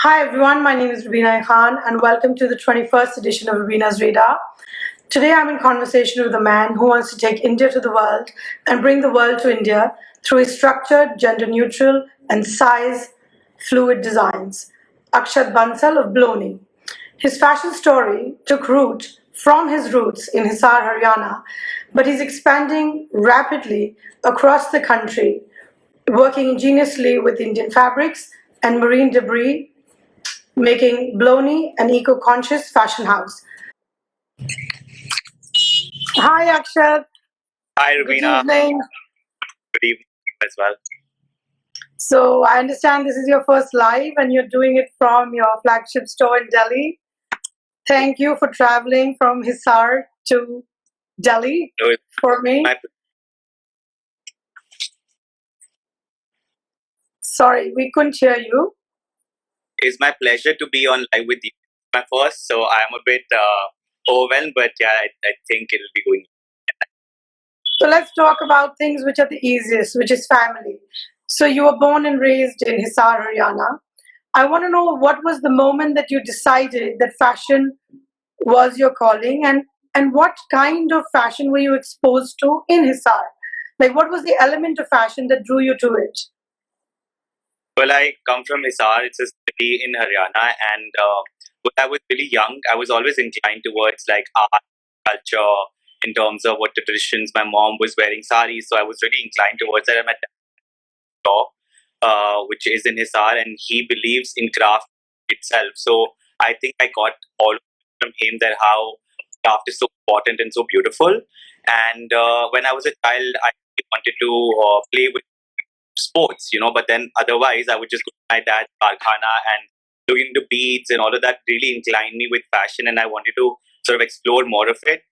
Hi everyone, my name is Rubina A Khan and welcome to the 21st edition of Rubina's Radar. Today I'm in conversation with a man who wants to take India to the world and bring the world to India through his structured, gender neutral and size fluid designs. Akshat Bansal of Bloni. His fashion story took root from his roots in Hisar, Haryana, but he's expanding rapidly across the country, working ingeniously with Indian fabrics and marine debris, making Bloni an eco-conscious fashion house. Hi, Akshat. Hi, Good Rubina. evening. Good evening as well. So I understand this is your first live and you're doing it from your flagship store in Delhi. Thank you for traveling from Hisar to Delhi No, it's for me. my, Sorry, we couldn't hear you. it's my pleasure to be on live with you. My first, so I'm a bit overwhelmed, but yeah, I think it'll be going. So let's talk about things which are the easiest, which is family. So you were born and raised in Hisar, Haryana. I want to know what was the moment that you decided that fashion was your calling, and what kind of fashion were you exposed to in Hisar? Like, what was the element of fashion that drew you to it? Well, I come from Hisar. It's a city in Haryana, and when I was really young, I was always inclined towards like art, culture, in terms of what the traditions. My mom was wearing saris, so I was really inclined towards that. And my which is in Hisar, and he believes in craft itself. So I think I got all from him that how craft is so important and so beautiful. And when I was a child, I wanted to play with sports, but then otherwise I would just go to my dad's karkhana and look into beads and all of that really inclined me with fashion, and I wanted to sort of explore more of it.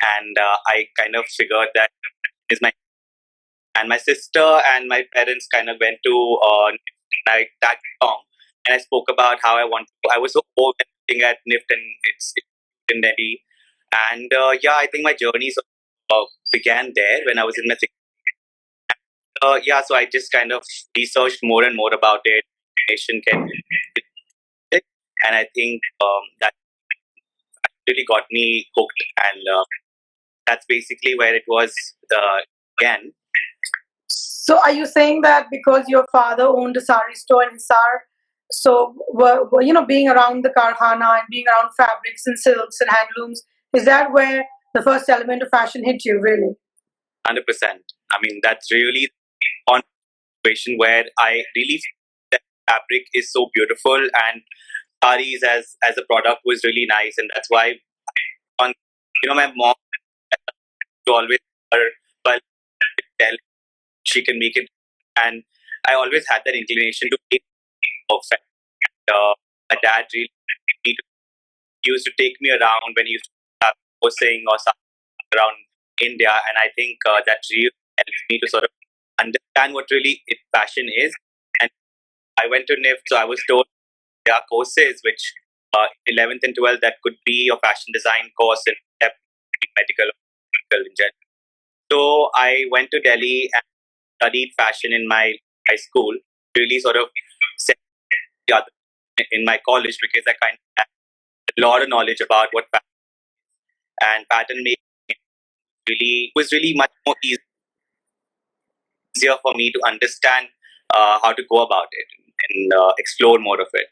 And I kind of figured that is my and my sister and my parents kind of went to I tagged along, and I spoke about how I was so overwhelmed looking at NIFT and it's in Delhi, and yeah, I think my journey sort of, began there when I was in my yeah, so I just kind of researched more and more about it. Nation can, and I think that really got me hooked, and that's basically where it was again. So, are you saying that because your father owned a sari store in Hisar, so being around the karkhana and being around fabrics and silks and handlooms, is that where the first element of fashion hit you, really? 100%. I mean, that's really on situation where I really feel that fabric is so beautiful, and saris as a product was really nice, and that's why on my mom always her but tell she can make it, and I always had that inclination to make it perfect. My dad really used to take me around when he used to have posting or something around India, and I think that really helped me to sort of understand what really fashion is. And I went to NIFT, so I was told there are courses which 11th and 12th that could be a fashion design course in medical in general. So I went to Delhi and studied fashion in my high school. Really sort of set the other in my college because I kind of had a lot of knowledge about what fashion and pattern making really was really much more easier for me to understand how to go about it and explore more of it.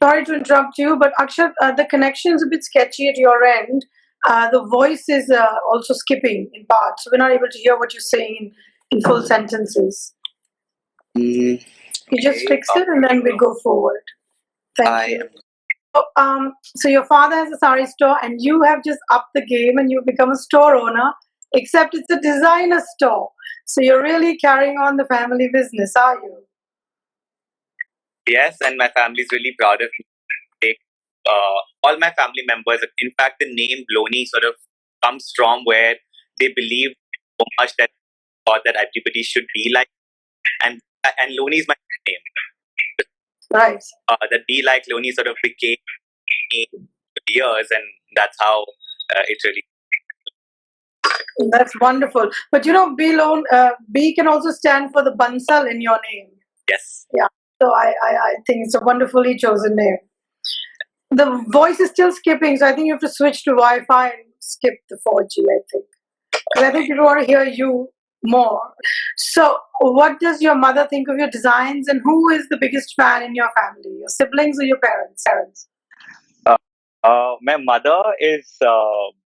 Sorry to interrupt you, but Akshat, the connection is a bit sketchy at your end. The voice is also skipping in parts, so we're not able to hear what you're saying in full sentences. You just fix it and then we go forward. Thank you. So your father has a sari store and you have just upped the game and you've become a store owner, except it's a designer store. So you're really carrying on the family business, are you? Yes, and my family is really proud of me. All my family members, in fact, the name Bloni sort of comes from where they believe so much that thought that everybody should be like, and Loni is my name. Right. That be like Loni sort of became me with years, and that's how it really. That's wonderful. But B can also stand for the Bansal in your name. Yes. Yeah. So I think it's a wonderfully chosen name. The voice is still skipping, so I think you have to switch to Wi-Fi and skip the 4G, I think. Because I think people want to hear you more. So, what does your mother think of your designs, and who is the biggest fan in your family? Your siblings or your parents? Uh, my mother is,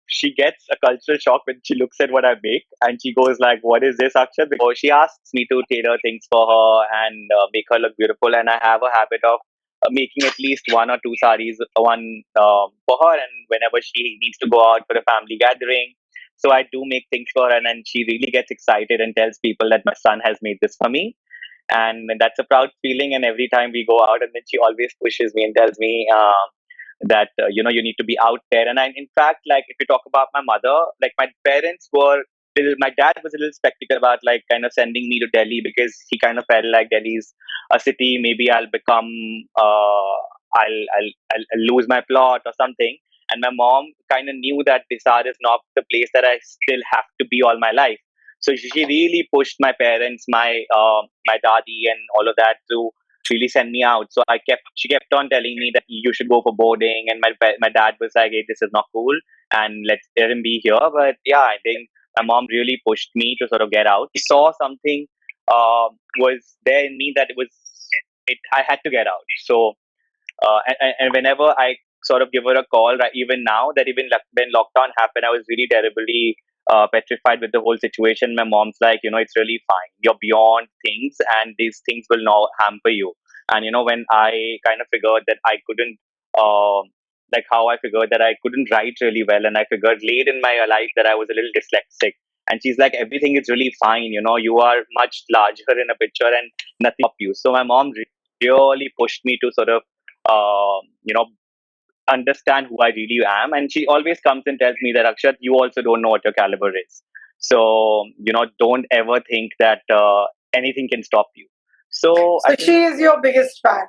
she gets a cultural shock when she looks at what I make and she goes like, what is this, Akshat? Because she asks me to tailor things for her and make her look beautiful. And I have a habit of making at least one or two saris, one for her. And whenever she needs to go out for a family gathering, so I do make things for her. And then she really gets excited and tells people that my son has made this for me, and that's a proud feeling. And every time we go out, and then she always pushes me and tells me that you need to be out there. And in fact, like, if you talk about my mother, like, my parents were my dad was a little skeptical about, like, kind of sending me to Delhi, because he kind of felt like Delhi's a city, maybe I'll become I'll lose my plot or something. And my mom kind of knew that Hisar is not the place that I still have to be all my life. So she really pushed my parents, my daddy, and all of that to really send me out. So she kept on telling me that you should go for boarding, and my dad was like, "Hey, this is not cool, and let him be here." But yeah, I think my mom really pushed me to sort of get out. She saw something was there in me that I had to get out. So and whenever I sort of give her a call, right, even now, that even when lockdown happened, I was really terribly petrified with the whole situation. My mom's like, it's really fine. You're beyond things, and these things will not hamper you. And when I kind of figured that I couldn't, like, how I figured that I couldn't write really well, and I figured late in my life that I was a little dyslexic. And she's like, everything is really fine. You are much larger in a picture, and nothing up you. So my mom really pushed me to sort of uh, you know, understand who I really am. And she always comes and tells me that, Akshat, you also don't know what your caliber is. So, don't ever think that anything can stop you. So So I she think is your biggest fan,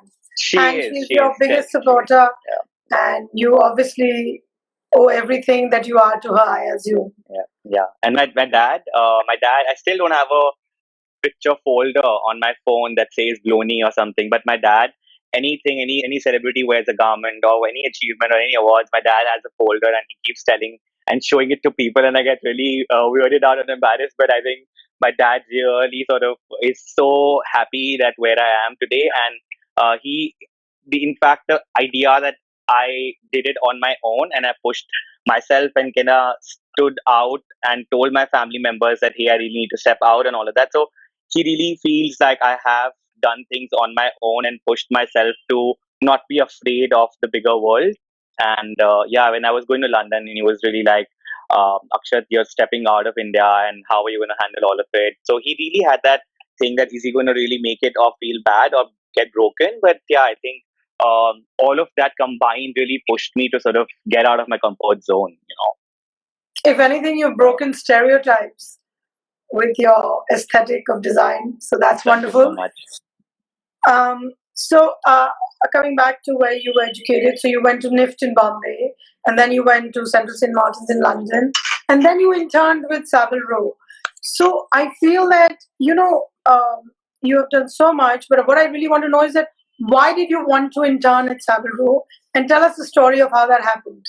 and she's she your is biggest definitely. supporter, Yeah, and you obviously owe everything that you are to her, I assume. yeah, yeah. And my dad, I still don't have a picture folder on my phone that says Bloni or something. But my dad, anything, any celebrity wears a garment or any achievement or any awards, my dad has a folder and he keeps telling and showing it to people, and I get really weirded out and embarrassed. But I think my dad really sort of is so happy that where I am today, and in fact, the idea that I did it on my own and I pushed myself and kind of stood out and told my family members that, hey, I really need to step out and all of that. So he really feels like I have done things on my own and pushed myself to not be afraid of the bigger world. And yeah, when I was going to London, and he was really like, Akshat, you're stepping out of India, and how are you going to handle all of it? So he really had that thing that, is he going to really make it or feel bad or get broken? But yeah, I think all of that combined really pushed me to sort of get out of my comfort zone. If anything, you've broken stereotypes with your aesthetic of design, so that's Thank you so wonderful. much. So, coming back to where you were educated, so you went to NIFT in Bombay, and then you went to Central St. Martin's in London, and then you interned with Savile Row. So I feel that you have done so much, but what I really want to know is that why did you want to intern at Savile Row, and tell us the story of how that happened.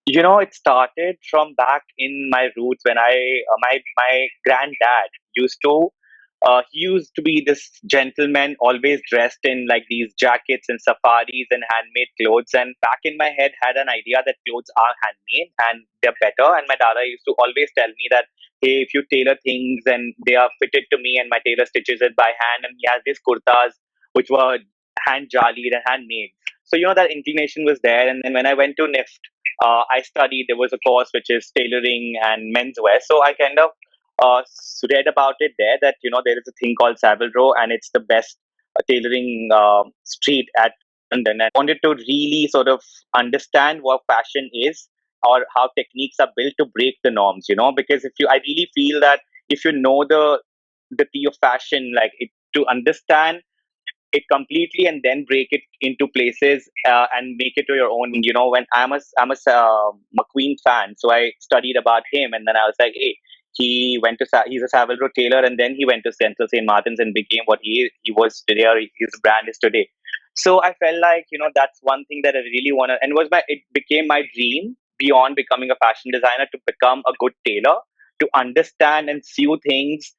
It started from back in my roots when my granddad used to. He used to be this gentleman, always dressed in like these jackets and safaris and handmade clothes. And back in my head, had an idea that clothes are handmade and they're better. And my dada used to always tell me that, hey, if you tailor things and they are fitted to me, and my tailor stitches it by hand, and he has these kurtas which were hand jalied and handmade. So that inclination was there. And then when I went to NIFT, I studied. There was a course which is tailoring and menswear. So I kind of read about it there, that there is a thing called Savile Row, and it's the best tailoring street at London. And I wanted to really sort of understand what fashion is, or how techniques are built to break the norms. Because I really feel that if you know the tea of fashion, like to understand it completely and then break it into places and make it to your own. When I'm a McQueen fan, so I studied about him, and then I was like, hey, he went to he's a Savile Row tailor, and then he went to Central St. Martin's and became what he was today, or his brand is today. So I felt like, that's one thing that I really want to, and it became my dream beyond becoming a fashion designer, to become a good tailor, to understand and sew things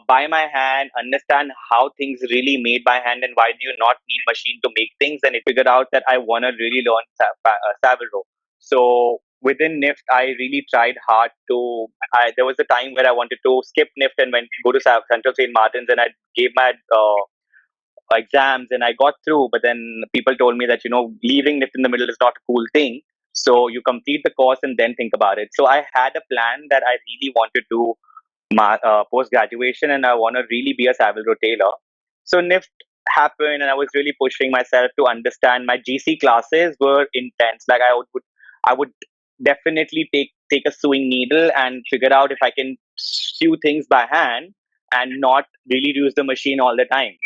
by my hand, understand how things really made by hand, and why do you not need machine to make things. And it figured out that I want to really learn Savile Row. So within NIFT, I really tried hard to. There was a time where I wanted to skip NIFT and went go to Central St. Martin's, and I gave my exams and I got through. But then people told me that leaving NIFT in the middle is not a cool thing. So you complete the course and then think about it. So I had a plan that I really wanted to my post graduation, and I want to really be a Savile Row tailor. So NIFT happened, and I was really pushing myself to understand. My GC classes were intense. Like I would definitely take a sewing needle and figure out if I can sew things by hand and not really use the machine all the time.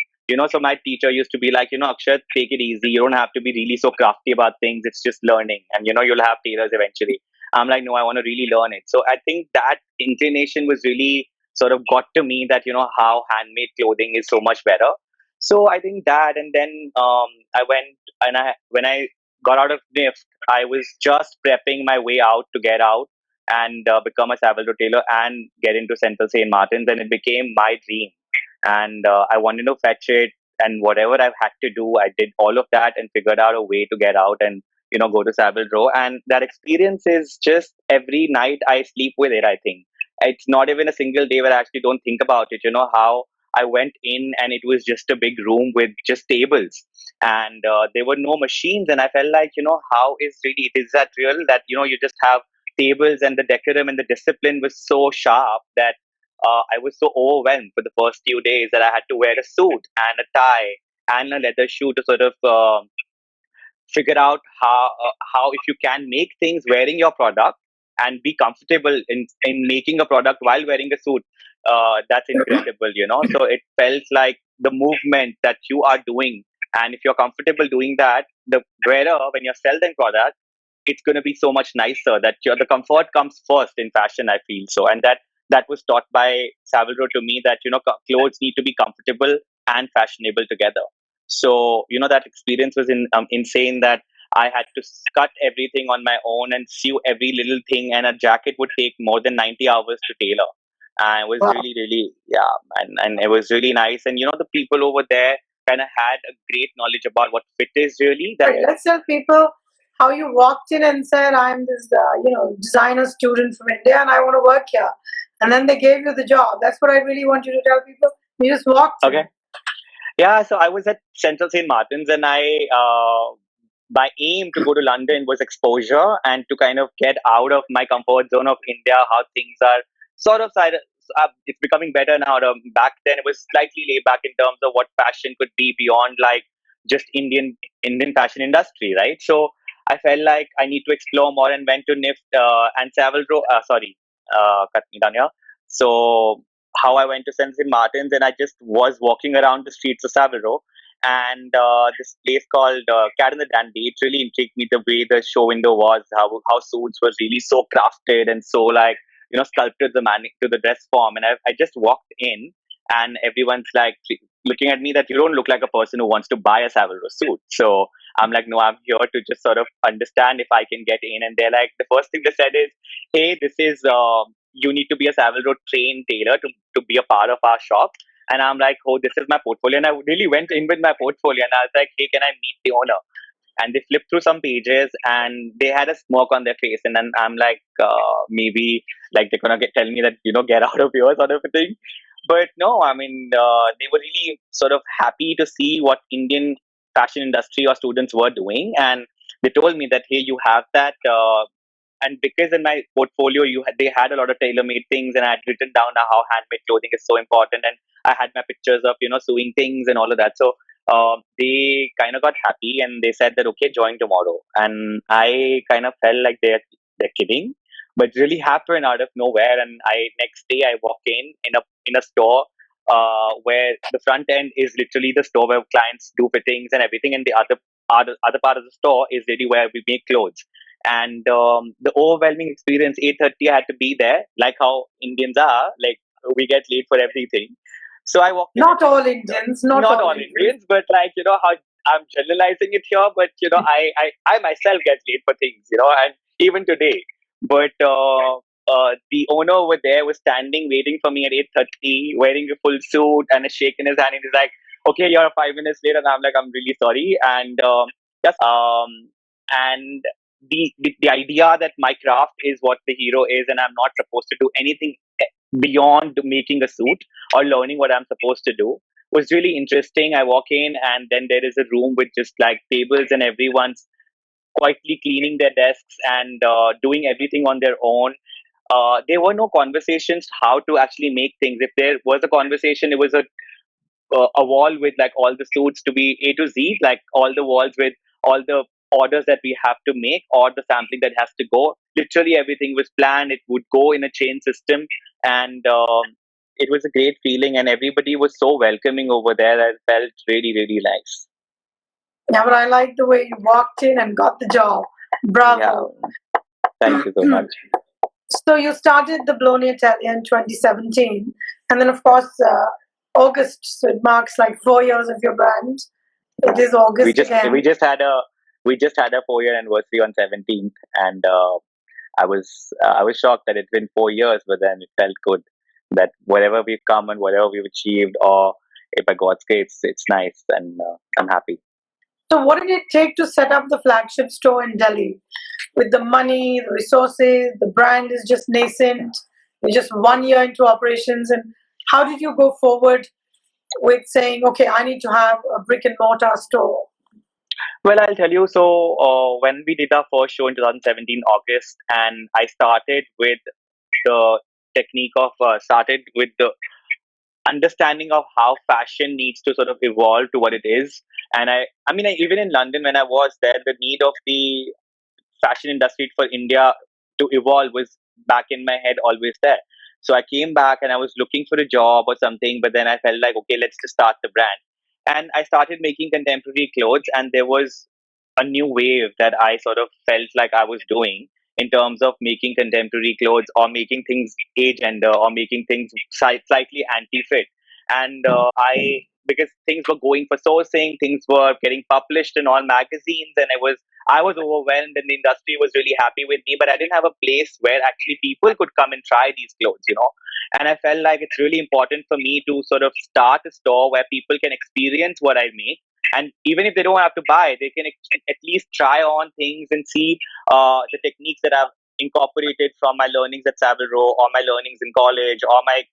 So my teacher used to be like, Akshat, take it easy. You don't have to be really so crafty about things. It's just learning, and you'll have tailors eventually. I'm like, no, I want to really learn it. So I think that inclination was really sort of got to me, that how handmade clothing is so much better. So I think that, and then I went, and when I got out of NIFT, I was just prepping my way out to get out and become a Savile Row tailor and get into Central St. Martin's, and it became my dream. And I wanted to fetch it, and whatever I've had to do, I did all of that and figured out a way to get out and go to Savile Row. And that experience is just every night I sleep with it. I think it's not even a single day where I actually don't think about it. How I went in and it was just a big room with just tables, and there were no machines, and I felt like, how is that real, that you just have tables, and the decorum and the discipline was so sharp that I was so overwhelmed for the first few days that I had to wear a suit and a tie and a leather shoe to sort of figure out how if you can make things wearing your product and be comfortable in making a product while wearing a suit. That's incredible. So it felt like the movement that you are doing, and if you're comfortable doing that, the wearer, when you're selling product, it's going to be so much nicer. That the comfort comes first in fashion, I feel so. And that was taught by Savile Row to me, that clothes need to be comfortable and fashionable together. So that experience was insane, that I had to cut everything on my own and sew every little thing, and a jacket would take more than 90 hours to tailor. And it was really, really, yeah, and it was really nice. And the people over there kind of had a great knowledge about what fit is really. That Right, let's tell people how you walked in and said, "I'm this, designer student from India, and I want to work here." And then they gave you the job. That's what I really want you to tell people. You just walked in. Okay. Yeah, so I was at Central St. Martin's, and my aim to go to London was exposure and to kind of get out of my comfort zone of India, how things are sort of it's becoming better now. Back then, it was slightly laid back in terms of what fashion could be beyond like just Indian fashion industry, right? So I felt like I need to explore more and went to NIFT and Savile Row. Cut me down here. So how I went to St. Martin's, and I just was walking around the streets of Savile Row, and this place called Cat and the Dandy. It really intrigued me, the way the show window was, how suits were really so crafted and so like sculpted to the dress form. And I just walked in, and everyone's like looking at me that you don't look like a person who wants to buy a Savile Row suit. So I'm like, no, I'm here to just sort of understand if I can get in. And they're like, the first thing they said is, hey, this is you need to be a Savile Row trained tailor to be a part of our shop. And I'm like, oh, this is my portfolio. And I really went in with my portfolio, and I was like, hey, can I meet the owner? And they flipped through some pages, and they had a smirk on their face. And then I'm like, maybe like they're going to tell me that, get out of here sort of a thing. But no, I mean, they were really sort of happy to see what Indian fashion industry or students were doing. And they told me that, hey, you have that. And because in my portfolio, they had a lot of tailor-made things, and I had written down how handmade clothing is so important, and I had my pictures of sewing things and all of that. So they kind of got happy, and they said that, okay, join tomorrow. And I kind of felt like they're kidding, but it really happened out of nowhere. And I next day I walk in a store where the front end is literally the store where clients do fittings and everything, and the other part of the store is really where we make clothes. And the overwhelming experience, 8:30 I had to be there, like how Indians are, like we get late for everything. So I walked in. Not all Indians, not Not all all Indians. Indians, but like, how I'm generalizing it here, but I myself get late for things, and even today. But the owner over there was standing waiting for me at 8:30, wearing a full suit and a shake in his hand, and he's like, "Okay, you're 5 minutes late," and I'm like, "I'm really sorry." And and the idea that my craft is what the hero is, and I'm not supposed to do anything beyond making a suit or learning what I'm supposed to do was really interesting. I walk in, and then there is a room with just like tables, and everyone's quietly cleaning their desks and doing everything on their own. There were no conversations how to actually make things. If there was a conversation, it was a wall with like all the suits to be A to Z, like all the walls with all the orders that we have to make or the sampling that has to go. Literally everything was planned. It would go in a chain system, and it was a great feeling. And everybody was so welcoming over there. I felt really, really nice. Yeah, but I like the way you walked in and got the job. Bravo. Yeah. Thank you so much. So you started the Bloni Italia in 2017, and then of course August. So it marks like 4 years of your brand. It is August again. We just had a 4-year anniversary on 17th, and I was shocked that it's been 4 years, but then it felt good that whatever we've come and whatever we've achieved, or if by God's grace, it's nice, and I'm happy. So what did it take to set up the flagship store in Delhi? With the money, the resources, the brand is just nascent. You're just 1 year into operations, and how did you go forward with saying, okay, I need to have a brick and mortar store? Well, I'll tell you. So when we did our first show in 2017 August, and I started with the technique of started with the understanding of how fashion needs to sort of evolve to what it is. And even in London when I was there, the need of the fashion industry for India to evolve was back in my head, always there. So I came back and I was looking for a job or something, but then I felt like, okay, let's just start the brand. And I started making contemporary clothes, and there was a new wave that I sort of felt like I was doing in terms of making contemporary clothes or making things agender or making things slightly anti-fit. And because things were going for sourcing, things were getting published in all magazines, and I was overwhelmed, and the industry was really happy with me, but I didn't have a place where actually people could come and try these clothes. And I felt like it's really important for me to sort of start a store where people can experience what I make. And even if they don't have to buy, they can at least try on things and see the techniques that I've incorporated from my learnings at Savile Row or my learnings in college or my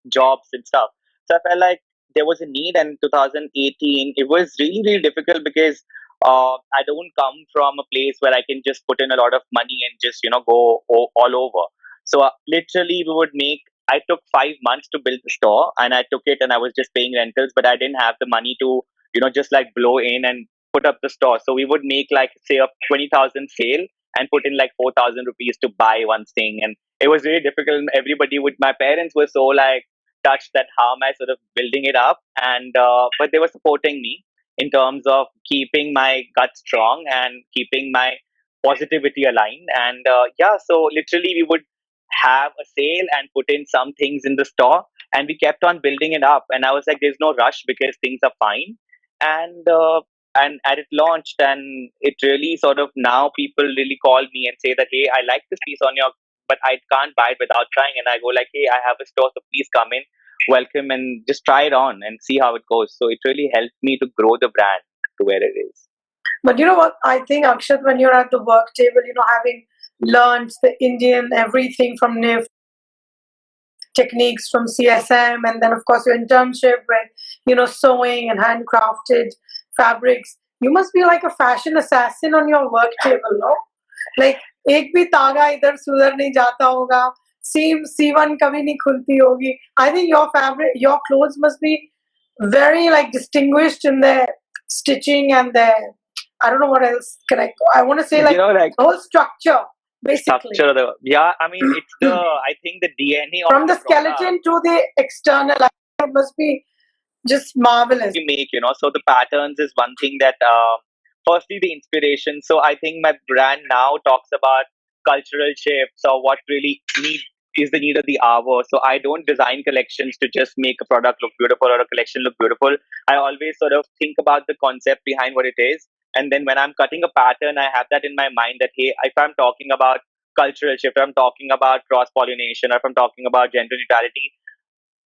jobs and stuff. So I felt like there was a need, and 2018 it was really, really difficult because I don't come from a place where I can just put in a lot of money and just go all over. So literally, we would make. I took 5 months to build the store, and I took it, and I was just paying rentals, but I didn't have the money to just like blow in and put up the store. So we would make like say a 20,000 sale and put in like 4,000 rupees to buy one thing, and it was really difficult. Everybody would, my parents were so like touched that how am I sort of building it up, and but they were supporting me in terms of keeping my gut strong and keeping my positivity aligned. And so literally we would have a sale and put in some things in the store, and we kept on building it up. And I was like, there's no rush because things are fine. And it launched, and it really sort of, now people really call me and say that, hey, I like this piece on your, but I can't buy it without trying. And I go like, hey, I have a store, so please come in, welcome, and just try it on and see how it goes. So it really helped me to grow the brand to where it is. But you know what? I think, Akshat, when you're at the work table, having learned the Indian everything from NIF, techniques from CSM, and then of course your internship with sewing and handcrafted fabrics, you must be like a fashion assassin on your work table, no? Like एक भी तागा इधर सुधर नहीं जाता होगा, seam C1 कभी नहीं खुलती होगी. I think your clothes must be very like distinguished in their stitching and their, I don't know what else can I want to say, like the whole structure. Basically. I mean, it's I think the DNA from of the skeleton to the external, it must be just marvelous. We make, so the patterns is one thing that firstly the inspiration. So I think my brand now talks about cultural shifts or what really is the need of the hour. So I don't design collections to just make a product look beautiful or a collection look beautiful. I always sort of think about the concept behind what it is. And then when I'm cutting a pattern, I have that in my mind that, hey, if I'm talking about cultural shift, if I'm talking about cross pollination, or if I'm talking about gender neutrality,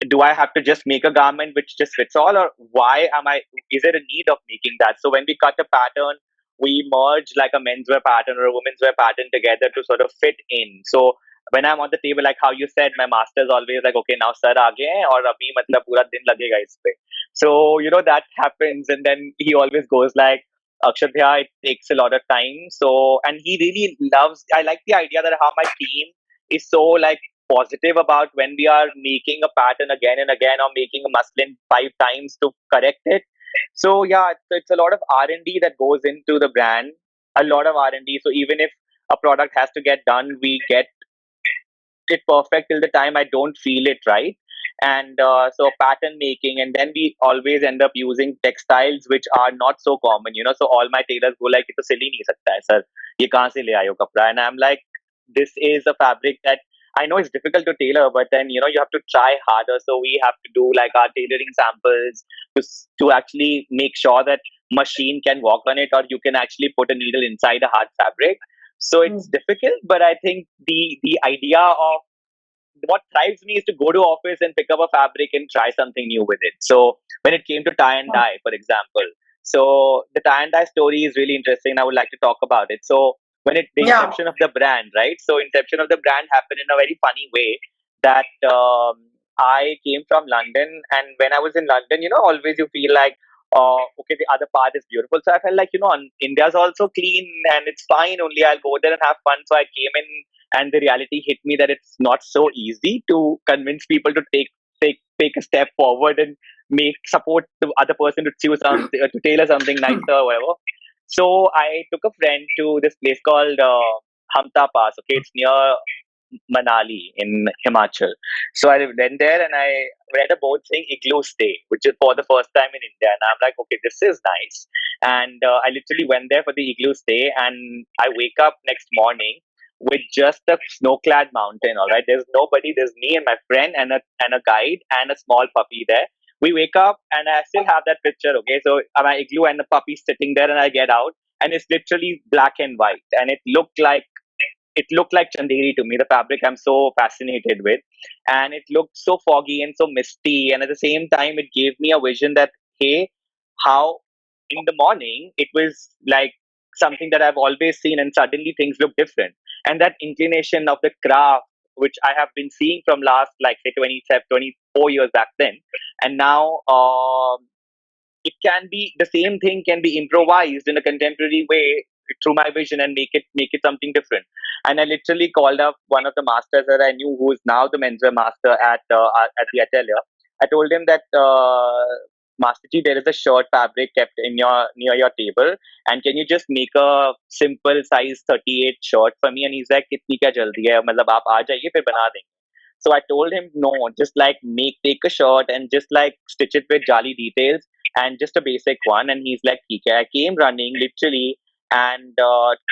do I have to just make a garment which just fits all, or why am I? Is there a need of making that? So when we cut a pattern, we merge like a menswear pattern or a women's wear pattern together to sort of fit in. So when I'm on the table, like how you said, my master's always like, okay, now sir aage hain aur abhi matlab pura din lagega is pe. So that happens, and then he always goes like, Akshat, yeah, it takes a lot of time. So, and he really loves. I like the idea that how my team is so like positive about when we are making a pattern again and again, or making a muslin 5 times to correct it. So yeah, it's a lot of R&D that goes into the brand, a lot of R&D. So even if a product has to get done, we get it perfect till the time I don't feel it right. And so pattern making, and then we always end up using textiles which are not so common. So all my tailors go like, "ये तो सिल ही नहीं सकता है sir, ये कहाँ से ले आए हो कपड़ा?" And I'm like, this is a fabric that I know it's difficult to tailor, but then you have to try harder. So we have to do like our tailoring samples to actually make sure that machine can walk on it, or you can actually put a needle inside a hard fabric. So it's difficult, but I think the idea of what thrives me is to go to office and pick up a fabric and try something new with it. So when it came to tie and dye, for example, so the tie and dye story is really interesting. I would like to talk about it. So the Yeah. inception of the brand, right? So inception of the brand happened in a very funny way that I came from London, and when I was in London, always you feel like, okay, the other part is beautiful. So I felt like, India's also clean and it's fine. Only I'll go there and have fun. So I came in, and the reality hit me that it's not so easy to convince people to take a step forward and support the other person to choose something, to tailor something nicer or whatever. So I took a friend to this place called Hamta Pass. Okay, it's near Manali in Himachal. So I went there and I read a board saying igloo stay, which is for the first time in India. And I'm like, okay, this is nice. And I literally went there for the igloo stay, and I wake up next morning with just a snow-clad mountain. All right, there's nobody. There's me and my friend and a guide and a small puppy there. We wake up and I still have that picture. Okay, so my igloo and the puppy sitting there, and I get out, and it's literally black and white, and it looked like Chanderi to me, the fabric I'm so fascinated with. And it looked so foggy and so misty. And at the same time, it gave me a vision that, hey, how in the morning it was like something that I've always seen, and suddenly things look different. And that inclination of the craft, which I have been seeing from last, like, say, 27, 24 years back then. And now, it can be the same thing can be improvised in a contemporary way through my vision and make it something different. And I literally called up one of the masters that I knew, who is now the menswear master at the atelier. I told him that, Master Ji, there is a shirt fabric kept in your near your table, and can you just make a simple size 38 shirt for me? And he's like, "Kitni kya jaldi hai? Matlab aap aa jaiye, fir bana denge." So I told him, no, just like take a shirt and just like stitch it with jali details and just a basic one. And he's like, "ठीक है." I came running literally and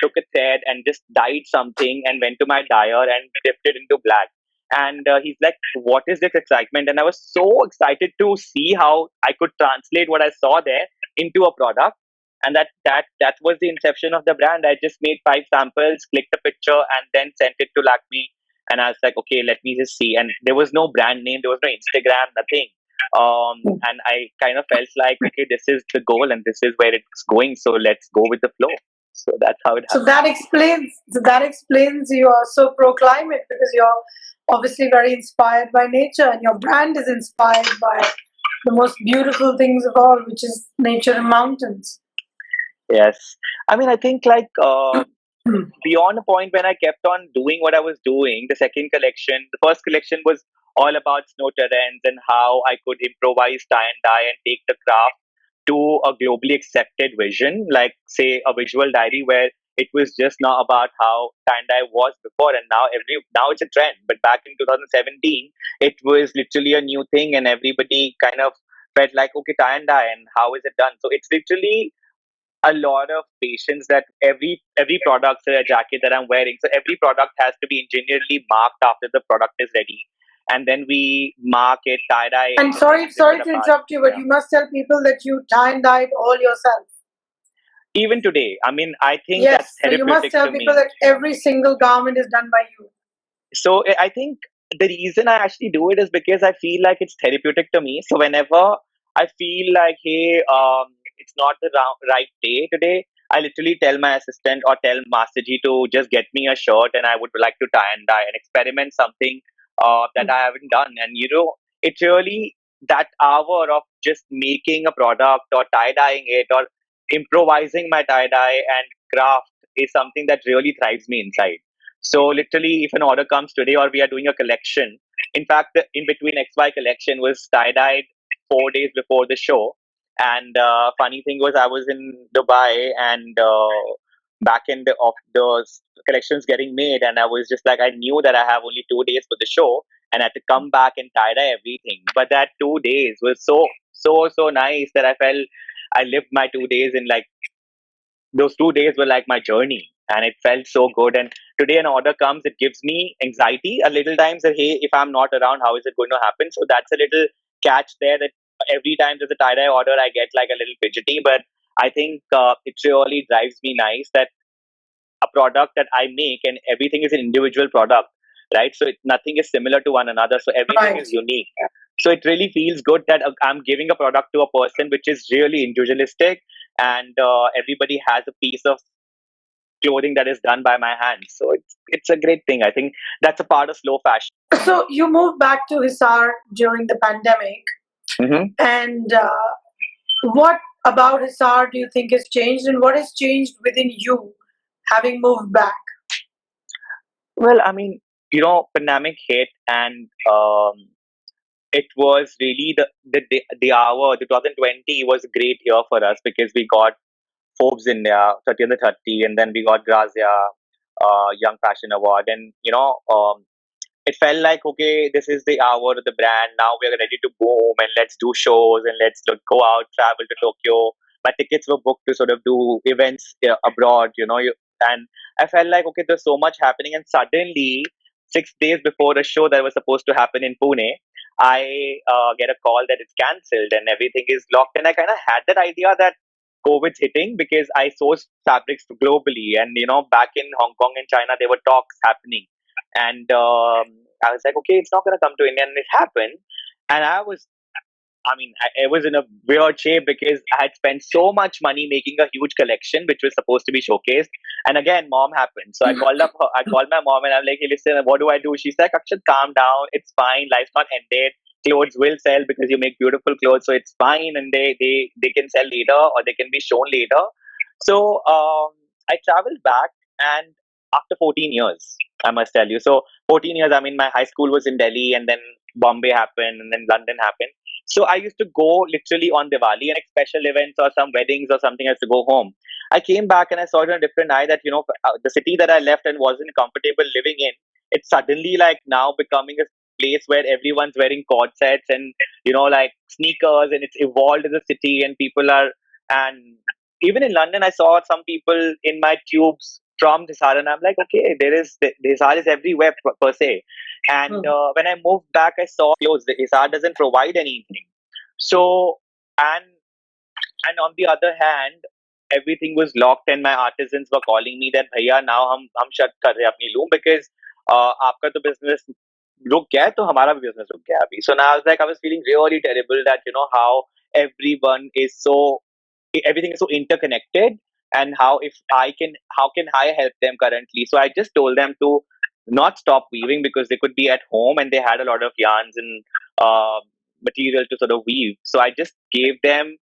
took a thread and just dyed something and went to my dyer and dipped it into black. And he's like, "What is this excitement?" And I was so excited to see how I could translate what I saw there into a product. And that was the inception of the brand. I just made 5 samples, clicked a picture, and then sent it to Lakme. And I was like, okay, let me just see. And there was no brand name, there was no Instagram, nothing. And I kind of felt like, okay, this is the goal and this is where it's going. So let's go with the flow. So that's how it So happened. that explains you are so pro climate, because you're obviously very inspired by nature, and your brand is inspired by the most beautiful things of all, which is nature and mountains. Yes. I mean, I think like beyond a point when I kept on doing what I was doing, the first collection was all about snow terrains and how I could improvise tie and dye and take the craft to a globally accepted vision, like say a visual diary where it was just not about how tie and dye was before, and now it's a trend. But back in 2017, it was literally a new thing, and everybody kind of felt like, okay, tie and dye, and how is it done? So it's literally a lot of patience that every product, say a jacket that I'm wearing, so every product has to be ingeniously marked after the product is ready, and then we mark it, tie dye it, And and then zip sorry it to apart. interrupt you, but Yeah. you must tell people that you tie and dye it all yourself. Even today, I mean, I think that's Yes, so you must therapeutic tell to people me. that every single garment is done by you. So I think the reason I actually do it is because I feel like it's therapeutic to me. So whenever I feel like, hey, it's not the right day today, I literally tell my assistant or tell Master Ji to just get me a shirt, and I would like to tie and dye and experiment something that I haven't done. And it's really that hour of just making a product or tie dyeing it or improvising my tie dye and craft is something that really thrives me inside. So literally, if an order comes today or we are doing a collection, in fact, the in between XY collection was tie dyed 4 days before the show. And funny thing was, I was in Dubai and back in the of the collections getting made, and I was just like, I knew that I have only 2 days for the show, and I had to come back and tie dye everything. But that 2 days was so nice that I felt I lived my 2 days in like those 2 days were like my journey, and it felt so good. And today an order comes, it gives me anxiety a little times that, hey, if I'm not around, how is it going to happen? So that's a little catch there, that every time there's a tie-dye order, I get like a little fidgety. But I think it really drives me nice that a product that I make, and everything is an individual product, right? So nothing is similar to one another, so everything Right. is unique. So it really feels good that I'm giving a product to a person which is really individualistic, and everybody has a piece of clothing that is done by my hands. So it's a great thing. I think that's a part of slow fashion. So you moved back to Hisar during the pandemic, Hmm. and what about Hisar do you think has changed, and what has changed within you having moved back? Well, I mean, pandemic hit, and it was really the hour. 2020 was a great year for us because we got Forbes India 30 under 30, and then we got Grazia Young Fashion Award, and it felt like, okay, this is the hour of the brand. Now we're ready to boom, and let's do shows, and let's go out, travel to Tokyo. My tickets were booked to sort of do events abroad, and I felt like, okay, there's so much happening, and suddenly 6 days before a show that was supposed to happen in Pune, I get a call that it's cancelled and everything is locked. And I kind of had that idea that COVID's hitting because I sourced fabrics globally, and back in Hong Kong and China, there were talks happening, and I was like, okay, it's not going to come to India, and it happened. And I mean, I was in a weird shape because I had spent so much money making a huge collection, which was supposed to be showcased. And again, mom happened. So I called my mom, and I'm like, hey, listen, what do I do? She's like, Akshat, calm down. It's fine. Life's not ended. Clothes will sell because you make beautiful clothes. So it's fine. And they can sell later, or they can be shown later. So I traveled back, and after 14 years, I must tell you. So 14 years, I mean, my high school was in Delhi, and then Bombay happened, and then London happened. So I used to go literally on Diwali, and like special events or some weddings or something, I used to go home. I came back and I saw it in a different eye that, the city that I left and wasn't comfortable living in, it's suddenly like now becoming a place where everyone's wearing cord sets and, like sneakers, and it's evolved as a city, and people are, and even in London, I saw some people in my tubes from Hisar, and I'm like, okay, the Hisar is everywhere per se. And Hmm. when I moved back, I saw clothes. The Hisar doesn't provide anything. So, and on the other hand, everything was locked, and my artisans were calling me that, भैया, now हम shut कर रहे हैं अपनी loom because आपका तो business रुक गया है, तो हमारा भी business रुक गया है अभी. So now I was feeling really terrible that how everyone is so everything is so interconnected, and how can I help them currently. So I just told them to not stop weaving because they could be at home and they had a lot of yarns and material to sort of weave. So I just gave them,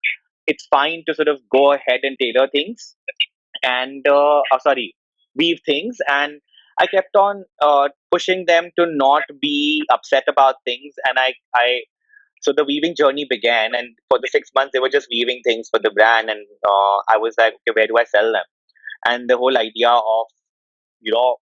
it's fine to sort of go ahead and tailor things and weave things. And I kept on pushing them to not be upset about things. And I so the weaving journey began, and for the 6 months they were just weaving things for the brand. And I was like, okay, where do I sell them? And the whole idea of you know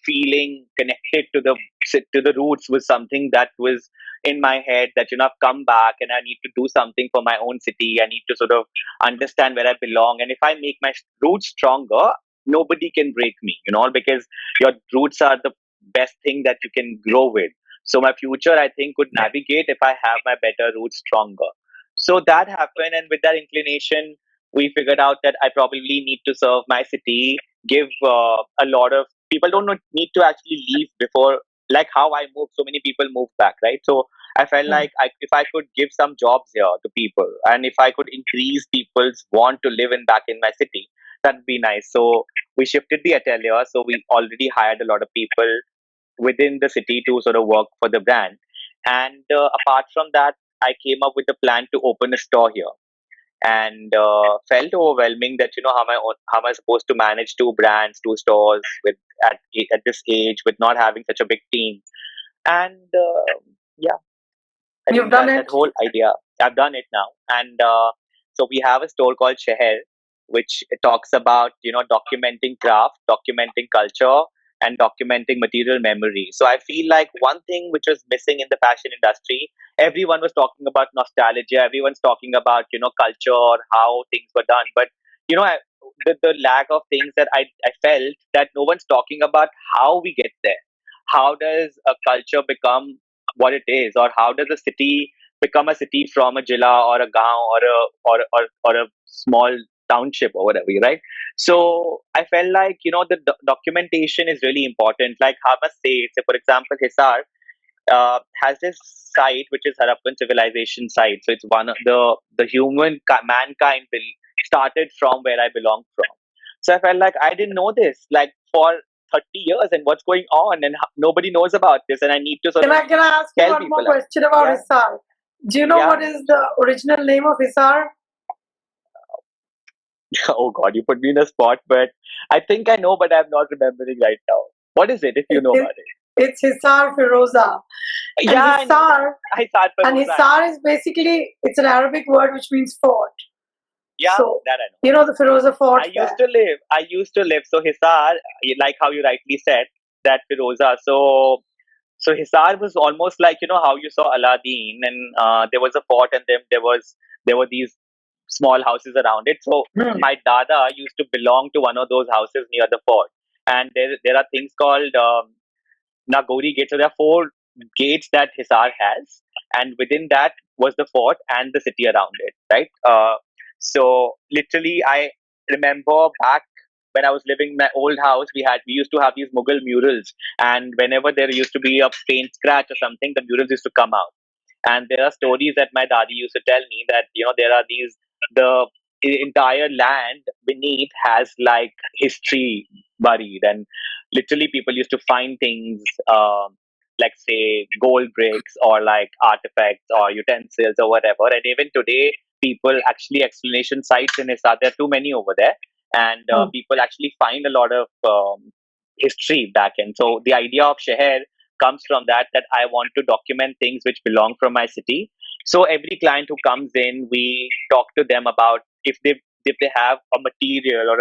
feeling connected to the roots was something that was in my head that I've come back and I need to do something for my own city. I need to sort of understand where I belong, and if I make my roots stronger, nobody can break me, because your roots are the best thing that you can grow with. So my future, I think, could navigate if I have my better roots stronger. So that happened, and with that inclination, we figured out that I probably need to serve my city, give a lot of people don't need to actually leave before, like how I moved, so many people moved back, right? So I felt like if I could give some jobs here to people, and if I could increase people's want to live in back in my city, that'd be nice. So we shifted the atelier. So we already hired a lot of people within the city to sort of work for the brand. And apart from that, I came up with a plan to open a store here, and felt overwhelming that how am I supposed to manage two brands, two stores with at this age with not having such a big team. And yeah, I You've think done that it. whole idea, I've done it now. And so we have a store called Sheher, which talks about, documenting craft, documenting culture, and documenting material memory. So I feel like one thing which was missing in the fashion industry, everyone was talking about nostalgia, everyone's talking about, culture, how things were done. But, the lack of things that I felt that no one's talking about how we get there. How does a culture become what it is, or how does a city become a city from a jilla or a gaon or a small township or whatever, right? So I felt like the documentation is really important. Like I must say, for example, Hisar has this site which is Harappan civilization site. So it's one of the mankind started from where I belong from. So I felt like I didn't know this like for 30 years, and what's going on, and nobody knows about this, and I need to sort of Can I ask you tell one more people out. question about Yeah, Hisar? Do you know yeah. what is the original name of Hisar? Oh God, you put me in a spot, but I think I know, but I'm not remembering right now. What is it, if you It, know it, about it? it's Hisar Firoza. And Yeah, I know that. Hisar, I thought and Feroza, I know. Hisar is basically, it's an Arabic word which means fort. Yeah, So, that I know. you know the Firoza fort I used there. to live. I used to live. So Hisar, like how you rightly said, that Firoza. So Hisar was almost like how you saw Aladdin, and there was a fort, and then there were these small houses around it. So Hmm. my dada used to belong to one of those houses near the fort, and there are things called Nagori gates. So there are four gates that Hisar has, and within that was the fort and the city around it, right? So literally, I remember back when I was living in my old house, we used to have these Mughal murals, and whenever there used to be a paint scratch or something, the murals used to come out. And there are stories that my daddy used to tell me that there are these the entire land beneath has like history buried, and literally people used to find things like say gold bricks or like artifacts or utensils or whatever. And even today people actually explanation sites in Hisar, there are too many over there, and people actually find a lot of history back in. So the idea of Sheher comes from that I want to document things which belong from my city. So every client who comes in, we talk to them about if they have a material or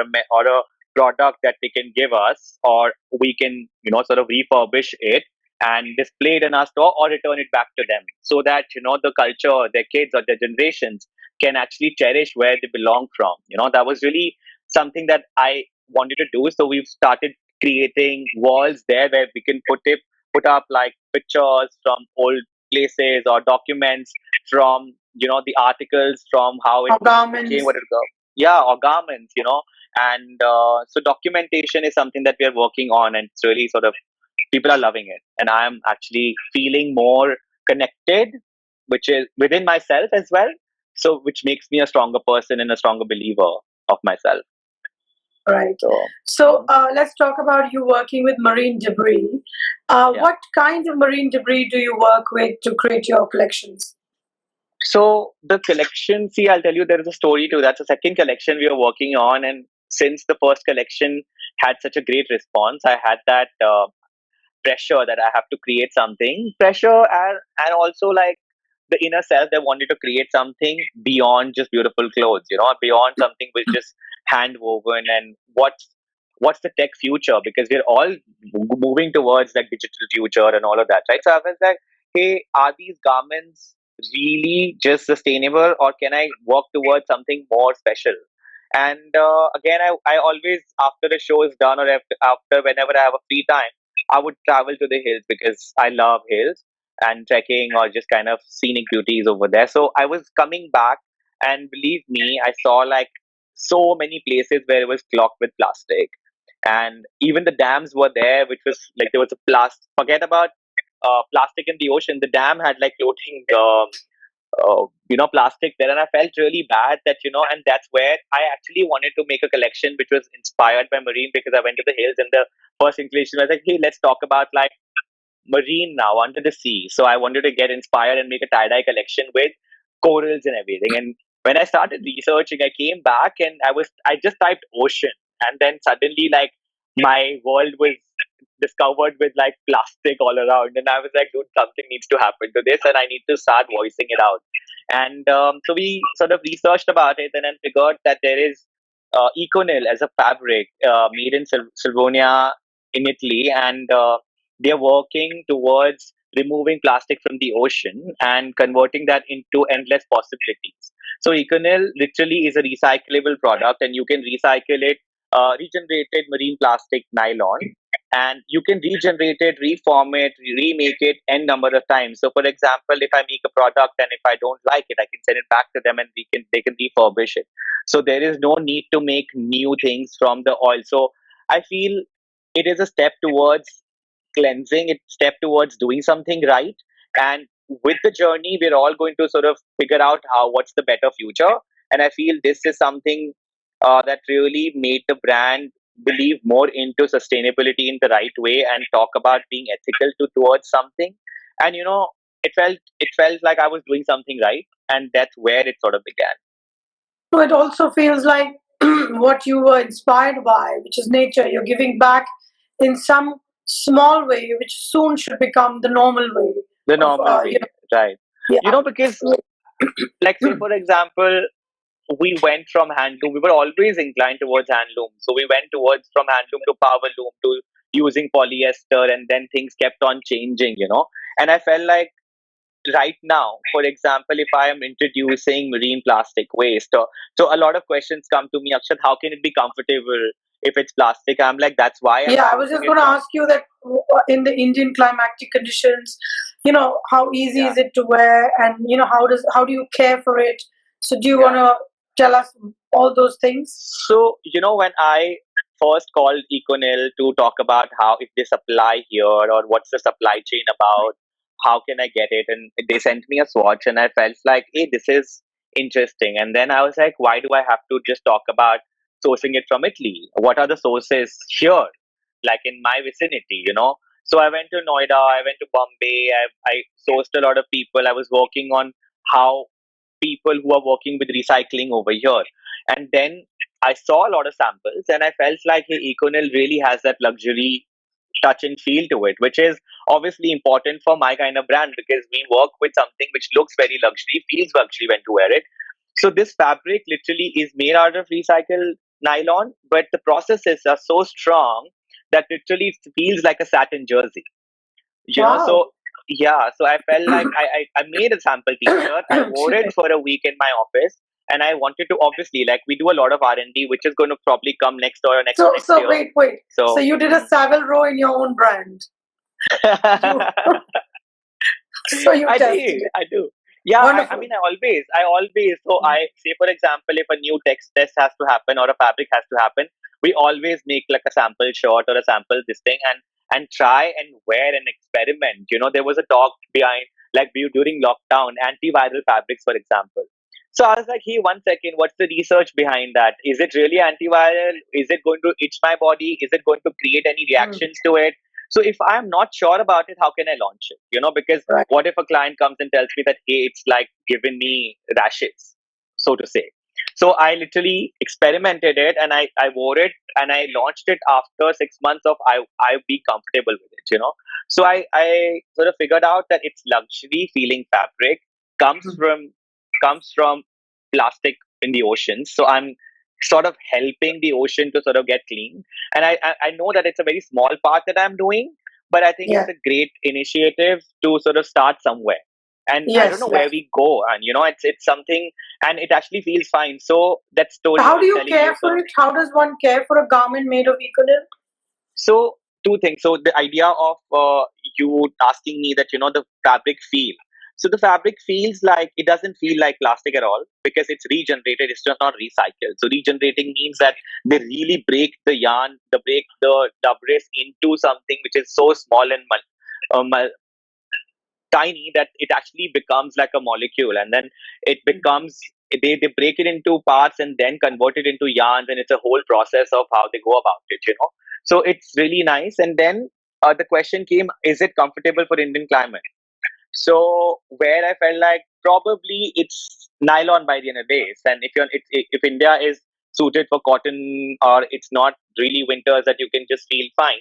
a product that they can give us, or we can sort of refurbish it and display it in our store, or return it back to them, so that the culture, their kids or their generations can actually cherish where they belong from. That was really something that I wanted to do. So we've started creating walls there where we can put up like pictures from old places or documents from the articles from how it Or became garments. what it got. Yeah, or garments, and so documentation is something that we are working on, and it's really sort of people are loving it, and I'm actually feeling more connected, which is within myself as well. So which makes me a stronger person and a stronger believer of myself. Right. So So let's talk about you working with marine debris. yeah. What kind of marine debris do you work with to create your collections? So the collection, see, I'll tell you, there is a story to that. The second collection we are working on, and since the first collection had such a great response, I had that pressure that I have to create something, pressure, and also like the inner self that wanted to create something beyond just beautiful clothes, beyond something which just hand woven. And what's the tech future, because we're all moving towards like digital future and all of that, right? So I was like, hey, are these garments really just sustainable, or can I work towards something more special? And again, I always, after the show is done, or after whenever I have a free time, I would travel to the hills because I love hills and trekking or just kind of scenic beauties over there. So I was coming back, and believe me, I saw like so many places where it was clogged with plastic, and even the dams were there, which was like there was a plastic. Forget about plastic in the ocean. The dam had like floating, plastic there, and I felt really bad that and that's where I actually wanted to make a collection which was inspired by marine, because I went to the hills, and the first inclination was like, hey, let's talk about like marine now, under the sea. So I wanted to get inspired and make a tie-dye collection with corals and everything. And when I started researching, I came back and I just typed ocean, and then suddenly like my world was discovered with like plastic all around, and I was like, dude, something needs to happen to this, and I need to start voicing it out. And so we sort of researched about it, and then figured that there is Econil as a fabric made in Silvonia in Italy, and they're working towards removing plastic from the ocean and converting that into endless possibilities. So Econil literally is a recyclable product, and you can recycle it, regenerated marine plastic nylon, and you can regenerate it, reform it, remake it n number of times. So, for example, if I make a product and if I don't like it, I can send it back to them, and they can refurbish it. So there is no need to make new things from the oil. So I feel it is a step towards cleansing, it step towards doing something right. And with the journey, we're all going to sort of figure out what's the better future. And I feel this is something that really made the brand believe more into sustainability in the right way and talk about being ethical towards something. And it felt like I was doing something right, and that's where it sort of began. So it also feels like what you were inspired by, which is nature. You're giving back in some small way, which soon should become the normal way The of, normal way, right? yeah. Because like say for example, we went from handloom. We were always inclined towards handloom, so we went towards from handloom to power loom to using polyester, and then things kept on changing. And I felt like right now, for example, if I am introducing marine plastic waste, so a lot of questions come to me, Akshat, how can it be comfortable if it's plastic? I'm like, that's why I'm Yeah, I was sourcing just it going to from. ask you that in the Indian climatic conditions, how easy Yeah. is it to wear, and how do you care for it? So do you want Yeah. to tell us all those things? So, when I first called Econil to talk about how if they supply here or what's the supply chain about, how can I get it? And they sent me a swatch, and I felt like, hey, this is interesting. And then I was like, why do I have to just talk about sourcing it from Italy? What are the sources here, like in my vicinity? So I went to Noida, I went to Bombay, I sourced a lot of people. I was working on how people who are working with recycling over here. And then I saw a lot of samples, and I felt like, hey, Econil really has that luxury touch and feel to it, which is obviously important for my kind of brand, because we work with something which looks very luxury, feels luxury when to wear it. So this fabric literally is made out of recycled nylon, but the processes are so strong that literally it feels like a satin jersey. Wow. So yeah, so I felt like I made a sample t-shirt. I wore Excuse it me. for a week in my office, and I wanted to, obviously, like, we do a lot of R&D, which is going to probably come next or next to So, next so year. wait. So So you did a Savile Row in your own brand. You so you I tested did. it. I do. Yeah, I Wonderful. mean, I always, so I say, for example, if a new text test has to happen or a fabric has to happen, we always make like a sample shot or a sample this thing, and try and wear and experiment. There was a talk behind, like, during lockdown, antiviral fabrics, for example. So I was like, hey, one second, what's the research behind that? Is it really antiviral? Is it going to itch my body? Is it going to create any Mm, reactions to it? So if I'm not sure about it, how can I launch it? Because right. what if a client comes and tells me that, hey, it's like giving me rashes, so to say? So I literally experimented it, and I wore it, and I launched it after 6 months of I be comfortable with it. So I sort of figured out that it's luxury feeling fabric comes Mm. from comes from plastic in the oceans. So I'm sort of helping the ocean to sort of get clean. And I know that it's a very small part that I'm doing, but I think Yeah. it's a great initiative to sort of start somewhere. And I don't Yes, know where yes. we go, and it's something, and it actually feels fine. So that story So I how do was you telling care you. for it? How does one care for a garment made of econil? So two things. So the idea of you asking me that the fabric feel. So the fabric feels like it doesn't feel like plastic at all because it's regenerated. It's just not recycled. So regenerating means that they really break the yarn, they break the debris into something which is so small and tiny that it actually becomes like a molecule, and then it becomes they break it into parts and then convert it into yarns, and it's a whole process of how they go about it. So it's really nice. And then the question came, is it comfortable for Indian climate? So where I felt like probably it's nylon by the end of the day, and if India is suited for cotton, or it's not really winters that you can just feel fine.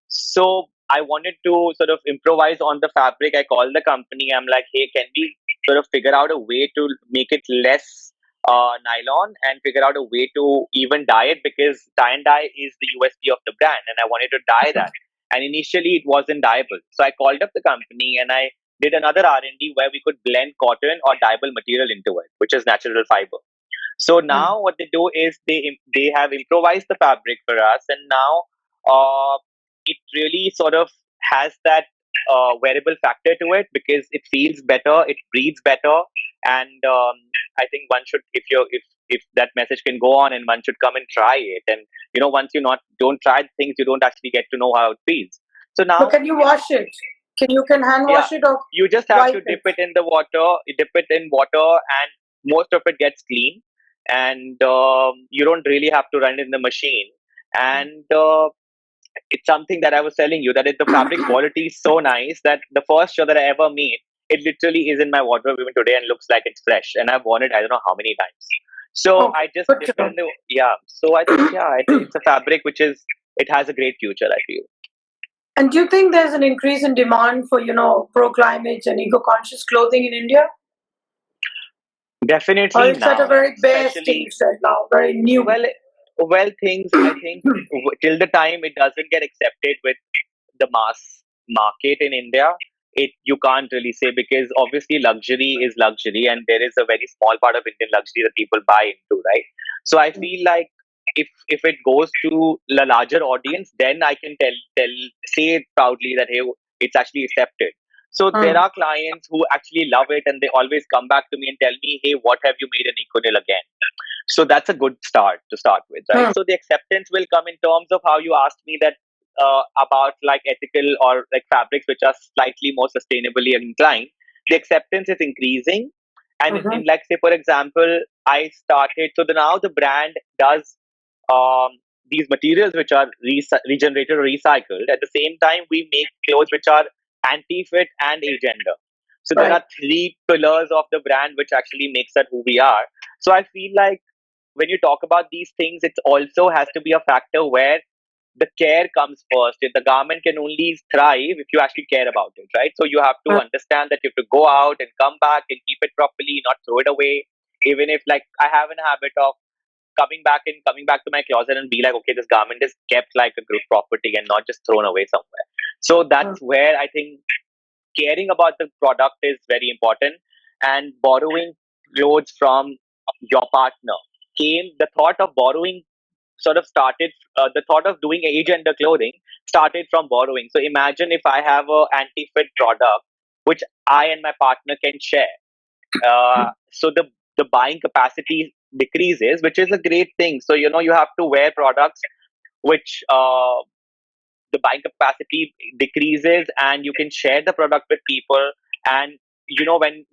So I wanted to sort of improvise on the fabric. I called the company. I'm like, hey, can we sort of figure out a way to make it less nylon and figure out a way to even dye it, because tie and dye is the USP of the brand, and I wanted to dye that. And initially, it wasn't dyeable. So I called up the company and I did another R&D where we could blend cotton or dyeable material into it, which is natural fiber. So now what they do is they have improvised the fabric for us, and now it really sort of has that wearable factor to it because it feels better, it breathes better, and I think one should, if that message can go on, and one should come and try it. And once you not don't try things, you don't actually get to know how it feels. So But now, can you wash it? You can hand yeah, wash it or you just have to wipe dip it? it in the water. You dip it in water, and most of it gets clean, and you don't really have to run it in the machine. And it's something that I was telling you, that the fabric quality is so nice that the first shirt that I ever made, it literally is in my wardrobe even today and looks like it's fresh, and I've worn it I don't know how many times. So Okay, I just good dip to it know. in the yeah. So I think, yeah, it's a fabric which is, it has a great future, I feel. And do you think there's an increase in demand for, pro-climate and eco-conscious clothing in India? Or Definitely it's at a now, very bare especially, stage right now, very new? well, things, I think, till the time it doesn't get accepted with the mass market in India, it you can't really say, because obviously luxury is luxury, and there is a very small part of Indian luxury that people buy into, right? So I feel like if it goes to the larger audience, then I can say it proudly that, hey, it's actually accepted. So there Mm. are clients who actually love it, and they always come back to me and tell me, hey, what have you made an Econil again? So that's a good start to start with, right? Mm. So the acceptance will come in terms of how you asked me that, about like ethical or like fabrics which are slightly more sustainably inclined. The acceptance is increasing, and Mhm. in like, say for example, I started, so now the brand does um, these materials which are regenerated or recycled. At the same time, we make clothes which are anti-fit and agender. So there Right. are three pillars of the brand which actually makes that who we are. So I feel like when you talk about these things, it also has to be a factor where the care comes first. The garment can only thrive if you actually care about it, right? So you have to Mm. understand that you have to go out and come back and keep it properly, not throw it away. Even if, like, I have a habit of coming back to my closet and be like, okay, this garment is kept like a group property and not just thrown away somewhere. So Mm. that's where I think caring about the product is very important. And borrowing clothes from your partner came, the thought of borrowing sort of started, the thought of doing age under clothing started from borrowing. So imagine if I have a anti-fit product which I and my partner can share. So the buying capacity decreases, which is a great thing. So you have to wear products which the buying capacity decreases, and you can share the product with people. And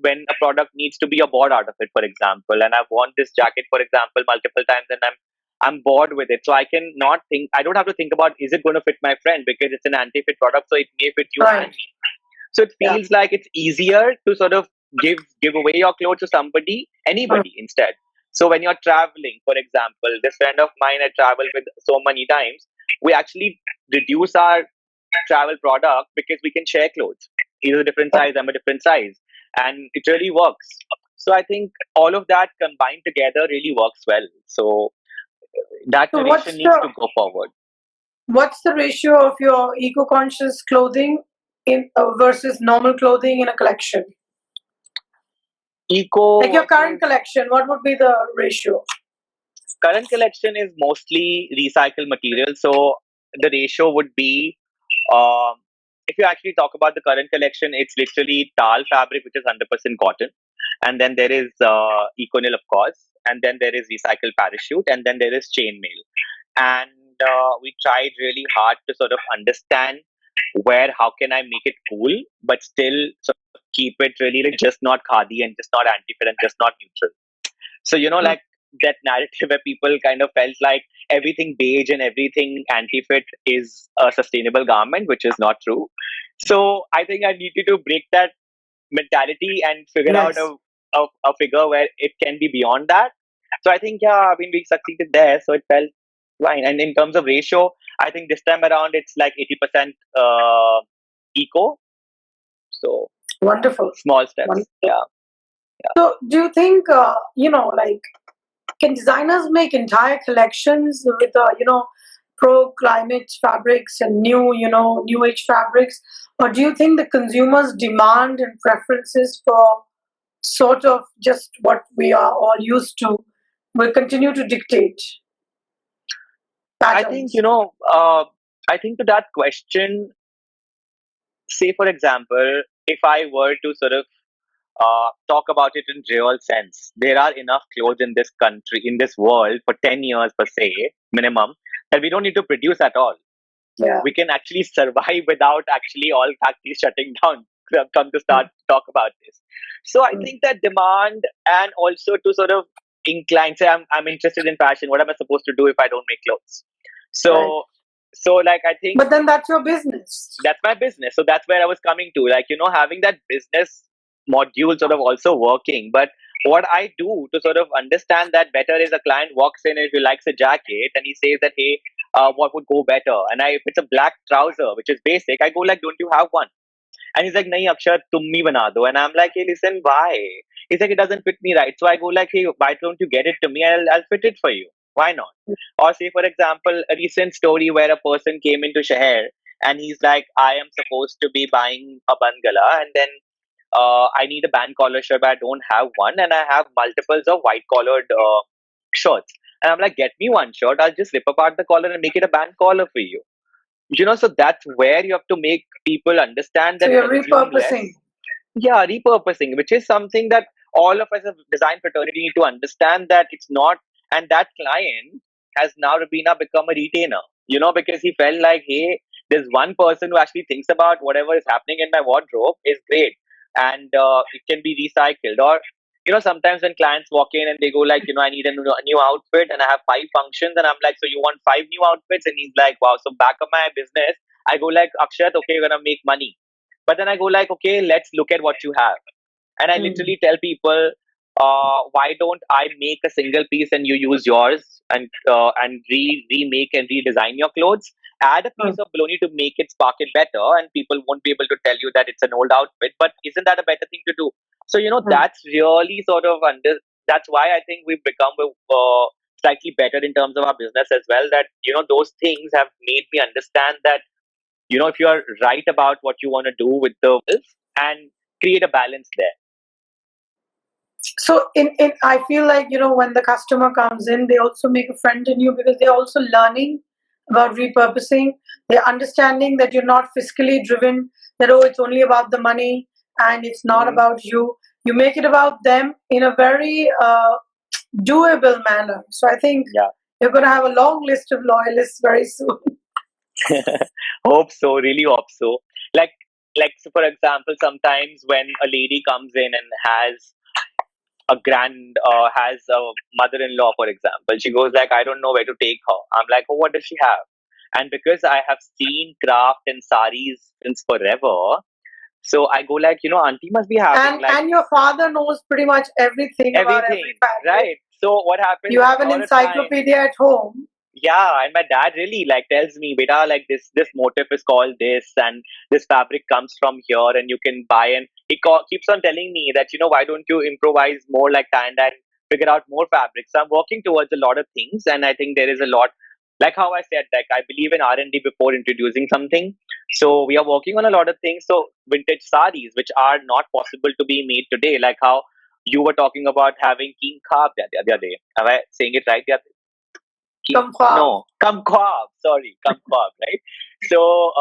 when a product needs to be a board out of it, for example, and I've worn this jacket, for example, multiple times, and I'm bored with it, so I don't have to think about, is it going to fit my friend, because it's an anti-fit product, so it may fit you and Right. me. So it Yeah. feels like it's easier to sort of give away your clothes to somebody, Mm. anybody instead. So when you're traveling, for example, this friend of mine I travel with so many times, we actually reduce our travel product because we can share clothes. He's a different size, I'm a different size, and it really works. So I think all of that combined together really works well. So that So narration what's needs the to go forward. What's the ratio of your eco-conscious clothing versus normal clothing in a collection? Eco Like your current versus collection, what would be the ratio? current collection is mostly recycled material. So the ratio would be, um, if you actually talk about the current collection, it's literally tal fabric, which is 100% cotton. And then there is Econil, of course. And then there is recycled parachute. And then there is chainmail. And we tried really hard to sort of understand how can I make it cool, but still sort of keep it really like just not khadi and just not anti-fit and just not neutral. So, like that narrative where people kind of felt like everything beige and everything anti-fit is a sustainable garment, which is not true. So I think I needed to break that mentality and figure out Yes. a figure where it can be beyond that. So I think, yeah, I mean, we succeeded there. So it felt fine. And in terms of ratio, I think this time around it's like 80% eco. So Wonderful. small steps. Wonderful. Yeah. So, do you think, like, can designers make entire collections with, pro-climate fabrics and new age fabrics? Or do you think the consumers' demand and preferences for sort of just what we are all used to will continue to dictate I patterns? think, I think to that question, say for example, if I were to sort of talk about it in real sense, there are enough clothes in this country, in this world for 10 years per se, minimum, that we don't need to produce at all. Yeah. We can actually survive without actually all factories shutting down. Come to start talk about this. So I think that demand, and also to sort of incline, say I'm interested in fashion, what am I supposed to do if I don't make clothes? So Right. so like I think But then that's your business. that's my business. So that's where I was coming to, like, having that business module sort of also working. But what I do to sort of understand that better is a client walks in, and if he likes a jacket and he says that, hey, what would go better? And if it's a black trouser, which is basic, I go like, don't you have one? And he's like, nahi Akshat, tum hi bana do. And I'm like, hey, listen, why? He's like, it doesn't fit me right. So I go like, hey, why don't you get it to me? I'll fit it for you. Why not? Or say, for example, a recent story where a person came into Shahar and he's like, I am supposed to be buying a bangala, and then I need a band collar shirt, but I don't have one, and I have multiples of white collared shirts. And I'm like, get me one shirt. I'll just rip apart the collar and make it a band collar for you. So that's where you have to make people understand So that you're consume less. repurposing. Yeah, repurposing, which is something that all of us as a design fraternity need to understand that it's not. And that client has now Rubina become a retainer, because he felt like, hey, there's one person who actually thinks about whatever is happening in my wardrobe is great, and it can be recycled. Or sometimes when clients walk in and they go like, I need a new outfit and I have 5 functions, and I'm like, so you want 5 new outfits? And he's like, wow. So back of my business, I go like, Akshat, okay, you're gonna make money, but then I go like, okay, let's look at what you have. And I literally tell people, why don't I make a single piece and you use yours, and remake and redesign your clothes? Add a piece of Bloni to make it spark it better, and people won't be able to tell you that it's an old outfit. But isn't that a better thing to do? So that's really sort of That's why I think we've become slightly better in terms of our business as well. That those things have made me understand that if you are right about what you want to do with the and create a balance there. So in I feel like when the customer comes in, they also make a friend in you because they're also learning about repurposing. They're understanding that you're not fiscally driven. That it's only about the money and it's not about you. You make it about them in a very doable manner. So I think you're going to have a long list of loyalists very soon. Hope so, really hope so. So for example, sometimes when a lady comes in and has a mother-in-law, for example, she goes like, I don't know where to take her. I'm like, oh, what does she have? And because I have seen craft and saris since forever, so I go like, auntie must be having And your father knows pretty much everything about everything, every fabric. right? So what happens? You have an a lot of time, encyclopedia at home. yeah, and my dad really like tells me, beta, like this motif is called this, and this fabric comes from here, and you can buy. And he keeps on telling me that why don't you improvise more like that and figure out more fabrics. So I'm working towards a lot of things, and I think there is a lot like how I said, like I believe in R&D before introducing something. So we are working on a lot of things. So vintage saris, which are not possible to be made today, like how you were talking about having king khab the other day. Am I saying it right? Kamkhwab. No, kamkhwab. Sorry, kamkhwab. Right. So,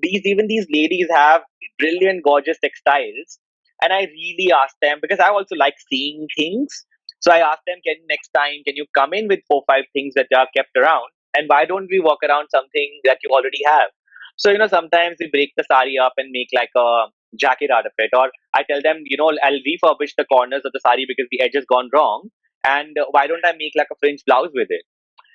these even these ladies have brilliant, gorgeous textiles, and I really asked them because I also like seeing things. So I asked them, "Can next time can you come in with 4 5 things that are kept around, and why don't we walk around something that you already have?" So sometimes we break the sari up and make like a jacket out of it, or I tell them, I'll refurbish the corners of the sari because the edge has gone wrong, and why don't I make like a fringe blouse with it?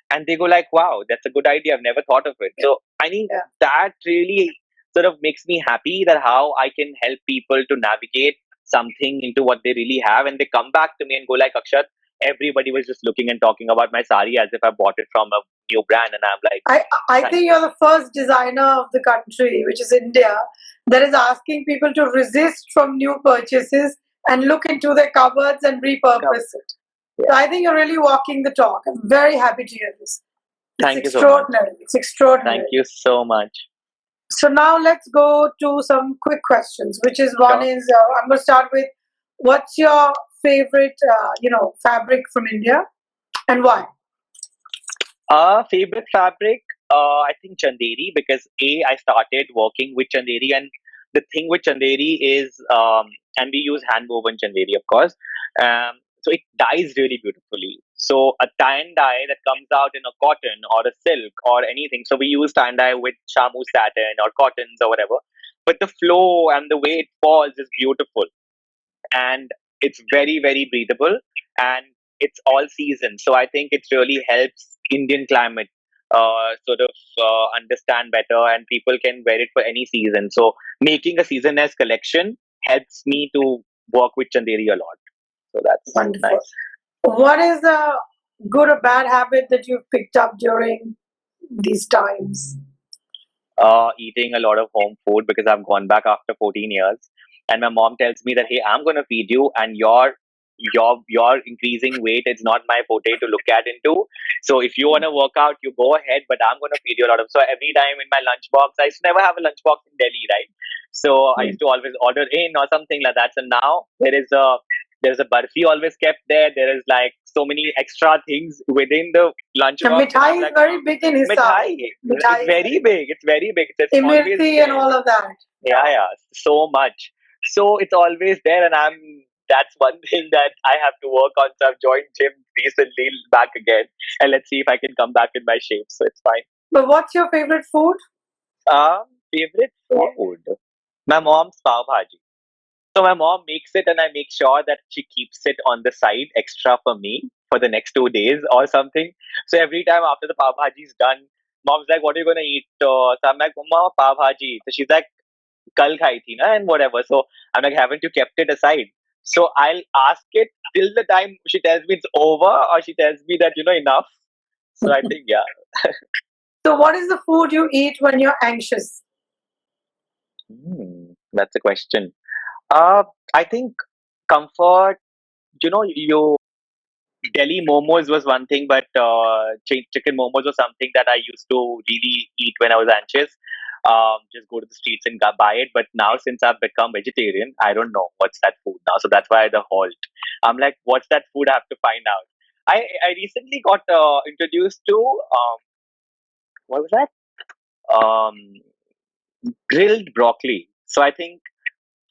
And they go like, wow, that's a good idea, I've never thought of it. So I think that really sort of makes me happy that how I can help people to navigate something into what they really have, and they come back to me and go like, Akshat, everybody was just looking and talking about my sari as if I bought it from a new brand, and I'm like, I think you're the first designer of the country, which is India, that is asking people to resist from new purchases and look into their cupboards and repurpose it. So I think you're really walking the talk. I'm very happy to hear this. Thank you so much. It's extraordinary. Thank you so much. So now let's go to some quick questions, which is one Sure. is I'm going to start with what's your favorite fabric from India and why? Favorite fabric, I think Chanderi, because I started working with Chanderi, and the thing with Chanderi is, and we use hand woven Chanderi, of course. So it dyes really beautifully. So a tie and dye that comes out in a cotton or a silk or anything. So we use tie and dye with shamu satin or cottons or whatever. But the flow and the way it falls is beautiful, and it's very very breathable, and it's all season. So I think it really helps Indian climate sort of understand better, and people can wear it for any season. So making a seasonless collection helps me to work with Chanderi a lot. So that's wonderful. nice. What is a good or bad habit that you've picked up during these times? Eating a lot of home food, because I've gone back after 14 years, and my mom tells me that, hey, I'm going to feed you, and your increasing weight is not my forte to look at into. So if you want to work out, you go ahead, but I'm going to feed you a lot of. So every time in my lunchbox, I used to never have a lunchbox in Delhi, right? So I used to always order in or something like that. So now there's a barfi always kept there. There is like so many extra things within the lunchbox. Mithai is very big in Hisar. Mithai. It's very big. It's very big. It's always Imirti there. and all of that. Yeah, so much. So it's always there, and that's one thing that I have to work on. So I've joined gym recently back again, and let's see if I can come back in my shape. So it's fine. But what's your favorite food? Favorite food? My mom's pav bhaji. So my mom makes it, and I make sure that she keeps it on the side extra for me for the next 2 days or something. So every time after the pav bhaji is done, mom's like, "What are you gonna eat?" So I'm like, "Mama, pav bhaji." So she's like, "Kal khai thi na," and whatever. So I'm like, "Haven't you kept it aside?" So I'll ask it till the time she tells me it's over, or she tells me that enough. So I think So what is the food you eat when you're anxious? That's a question. I think comfort. Delhi momos was one thing, but chicken momos was something that I used to really eat when I was anxious. Just go to the streets and buy it. But now, since I've become vegetarian, I don't know what's that food now. So that's why the halt. I'm like, what's that food? I have to find out. I recently got introduced to what was that? Um, Grilled broccoli. So I think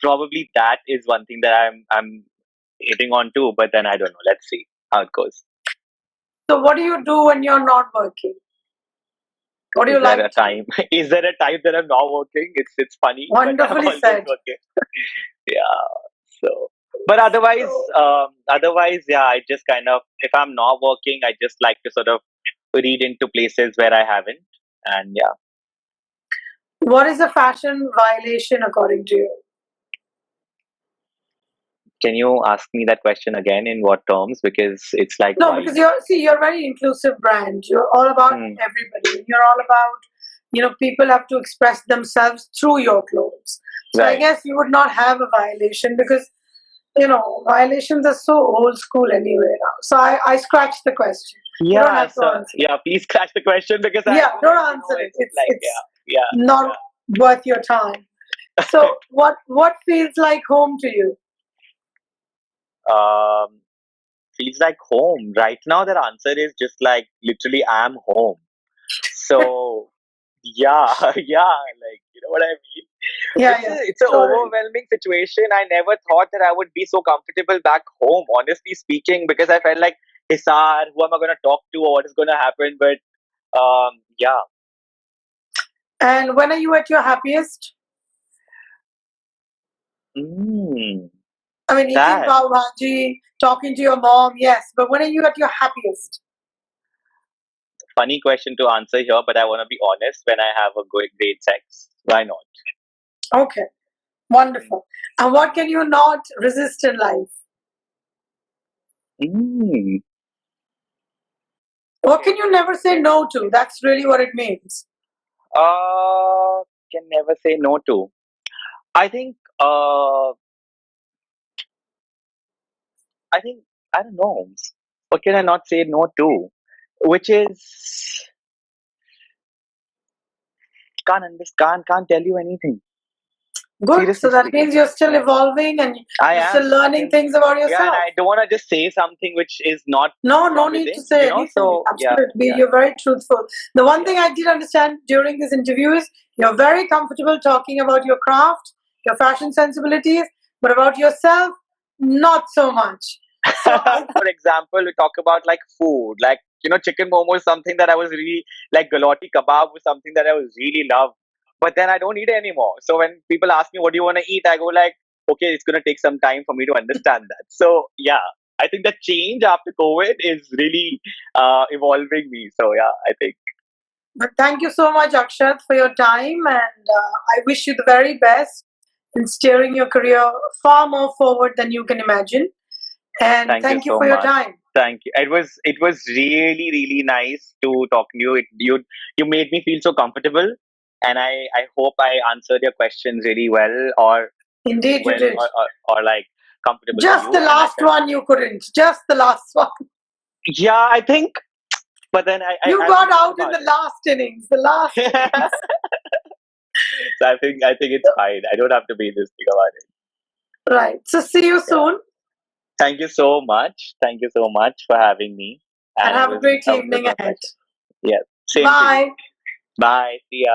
probably that is one thing that I'm hitting on too. But then I don't know. Let's see how it goes. So what do you do when you're not working? What do you like? Is there a time that I'm not working? It's funny. Wonderfully said. Yeah. So, but otherwise, yeah, I just kind of, if I'm not working, I just like to sort of read into places where I haven't, and yeah. What is a fashion violation according to you? Can you ask me that question again? In what terms? Because it's like no, because you're a very inclusive brand. You're all about everybody. You're all about people have to express themselves through your clothes. So right. I guess you would not have a violation because violations are so old school anyway now. So I scratched the question. You don't have to answer. Yeah, please scratch the question because Don't answer it. It's yeah, not worth your time. So what feels like home to you? feels like home. Right now, the answer is just like literally, I'm home. So yeah, yeah, like you know what I mean. Yeah, It's an totally. overwhelming situation. I never thought that I would be so comfortable back home, honestly speaking, because I felt like Hisar, who am I going to talk to, or what is going to happen? But yeah. And when are you at your happiest? Mm, I mean, eating that pav bhaji, talking to your mom, yes. But when are you at your happiest? funny question to answer here, but I want to be honest. When I have a good, great sex, why not? Okay, wonderful. And what can you not resist in life? Mm, What can you never say no to? That's really what it means. can never say no to. I think. I think I don't know. What can I not say no to? Which is can't tell you anything. Good. So Seriously that speaking, means you're still evolving and I you're still am. I learning think things about yeah, and yourself. I don't want to just say something which is not No from need to within. say You know, anything. so yeah, Absolutely. yeah, You're very truthful. The one yeah. thing I did understand during this interview is you're very comfortable talking about your craft, your fashion sensibilities, but about yourself, not so much. So For example, we talk about like food, like you know, chicken momo is something that I was really like galati kebab was something that I was really love. But then I don't eat it anymore. So when people ask me what do you want to eat, I go like, okay, it's gonna take some time for me to understand that. So yeah, I think the change after COVID is really evolving me. So yeah, I think. but thank you so much, Akshat, for your time, and I wish you the very best in steering your career far more forward than you can imagine. And Thank you thank you so for your much. time. Thank you. It was really nice to talk to you. You made me feel so comfortable, and I hope I answered your questions really well, or Indeed, you well, did. or like comfortable for Just you. the And I last felt one you couldn't. Just the last one. yeah, I think. But then You I will got think out in about the last innings. The last it. innings. So I think it's fine. I don't have to be this big about it. Right. So see you Yeah. soon Thank you so much. Thank you so much for having me. and And it have a was great it was evening my ahead. pleasure. Yeah. Same to you. Bye. Bye. See ya.